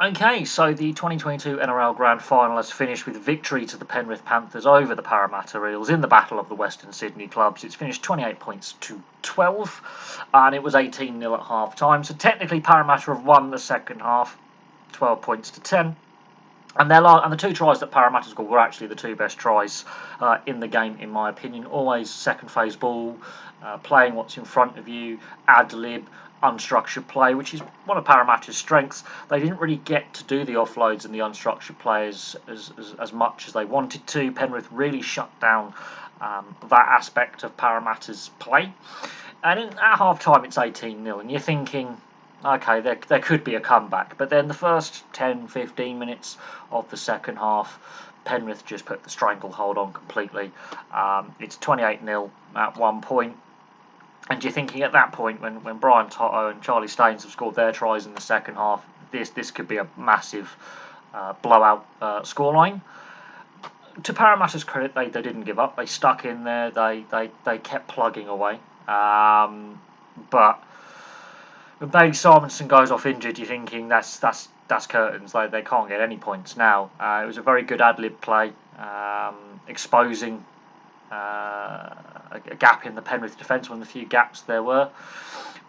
Okay, so the 2022 NRL Grand Final has finished with victory to the Penrith Panthers over the Parramatta Eels in the Battle of the Western Sydney clubs. It's finished 28 points to 12, and it was 18-0 at half-time. So technically Parramatta have won the second half, 12 points to 10. And the two tries that Parramatta scored were actually the two best tries in the game, in my opinion. Always second phase ball, playing what's in front of you, ad-lib, unstructured play, which is one of Parramatta's strengths. They didn't really get to do the offloads and the unstructured play as much as they wanted to. Penrith really shut down that aspect of Parramatta's play. And at half-time, it's 18-0, and you're thinking, okay, there could be a comeback. But then the first 10, 15 minutes of the second half, Penrith just put the stranglehold on completely. It's 28-0 at one point. And you're thinking at that point, when Brian Toto and Charlie Staines have scored their tries in the second half, this could be a massive blowout scoreline. To Parramatta's credit, they didn't give up. They stuck in there. They kept plugging away. But when Bailey Simonson goes off injured, you're thinking that's curtains. They can't get any points now. It was a very good ad-lib play, exposing a gap in the Penrith defence, one of the few gaps there were.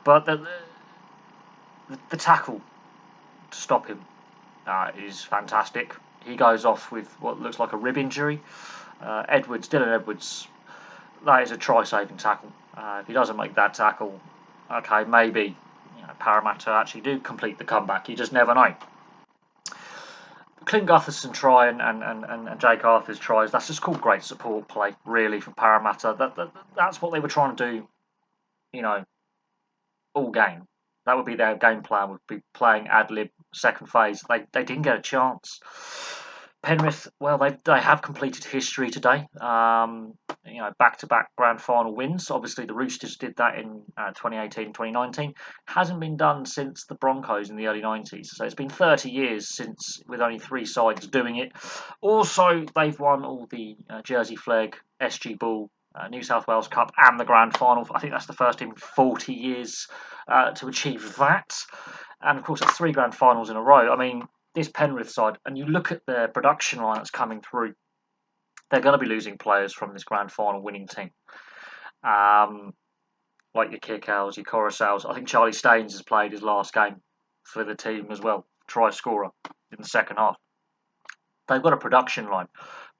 But the tackle to stop him is fantastic. He goes off with what looks like a rib injury. Dylan Edwards, that is a try-saving tackle. If he doesn't make that tackle, okay, maybe Parramatta actually do complete the comeback. You just never know. Clint Gutherson try and Jake Arthur's tries, that's just called great support play, really, for Parramatta. That's what they were trying to do, all game. That would be their game plan, would be playing ad-lib second phase. They didn't get a chance. Penrith, well, they have completed history today. Back-to-back grand final wins. Obviously, the Roosters did that in 2018, 2019. Hasn't been done since the Broncos in the early 90s. So it's been 30 years since, with only three sides doing it. Also, they've won all the Jersey Flegg, SG Ball, New South Wales Cup and the grand final. I think that's the first in 40 years to achieve that. And of course, it's three grand finals in a row. I mean, this Penrith side, and you look at their production line that's coming through, they're going to be losing players from this grand final winning team. Like your Kickows, your Coruscaws. I think Charlie Staines has played his last game for the team as well. Try scorer in the second half. They've got a production line.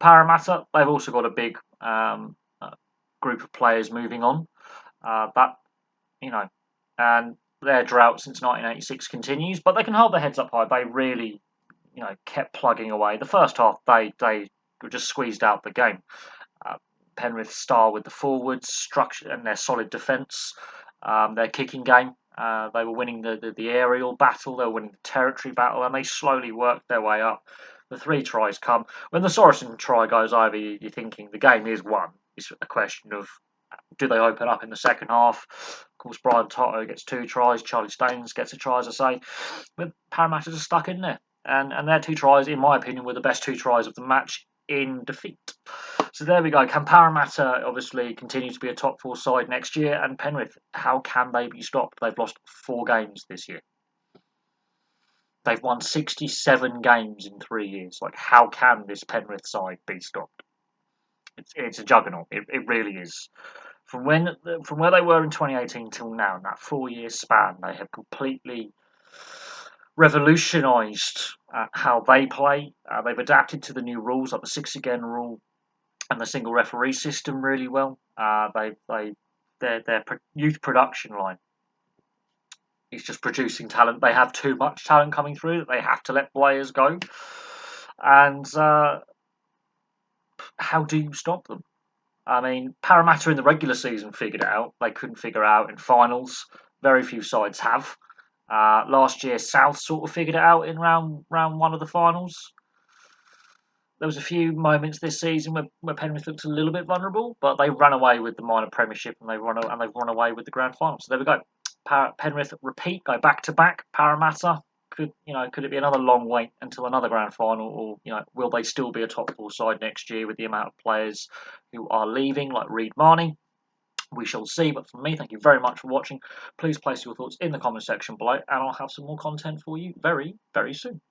Parramatta, they've also got a big group of players moving on. And their drought since 1986 continues, but they can hold their heads up high. They really, kept plugging away. The first half, they were just squeezed out the game. Penrith star with the forwards, structure and their solid defence, their kicking game. They were winning the aerial battle, they were winning the territory battle, and they slowly worked their way up. The three tries come. When the Sorensen try goes over, you're thinking the game is won. It's a question of, do they open up in the second half? Of course, Brian Toto gets two tries. Charlie Staines gets a try, as I say. But Parramatta are stuck in there. And their two tries, in my opinion, were the best two tries of the match in defeat. So there we go. Can Parramatta obviously continue to be a top four side next year? And Penrith, how can they be stopped? They've lost 4 games this year. They've won 67 games in 3 years. How can this Penrith side be stopped? It's a juggernaut. It really is. From where they were in 2018 till now, in that 4-year span, they have completely revolutionised how they play. They've adapted to the new rules, like the 6 again rule and the single referee system, really well. Their youth production line is just producing talent. They have too much talent coming through. They have to let players go. And how do you stop them? I mean, Parramatta in the regular season figured it out. They couldn't figure it out in finals. Very few sides have. Last year, South sort of figured it out in round one of the finals. There was a few moments this season where Penrith looked a little bit vulnerable, but they ran away with the minor premiership and they've run away with the grand final. So there we go. Penrith repeat, go back to back. Parramatta, could it be another long wait until another grand final, or will they still be a top 4 side next year with the amount of players who are leaving, like Reid Marnie? We shall see. But from me, thank you very much for watching. Please place your thoughts in the comment section below, and I'll have some more content for you very, very soon.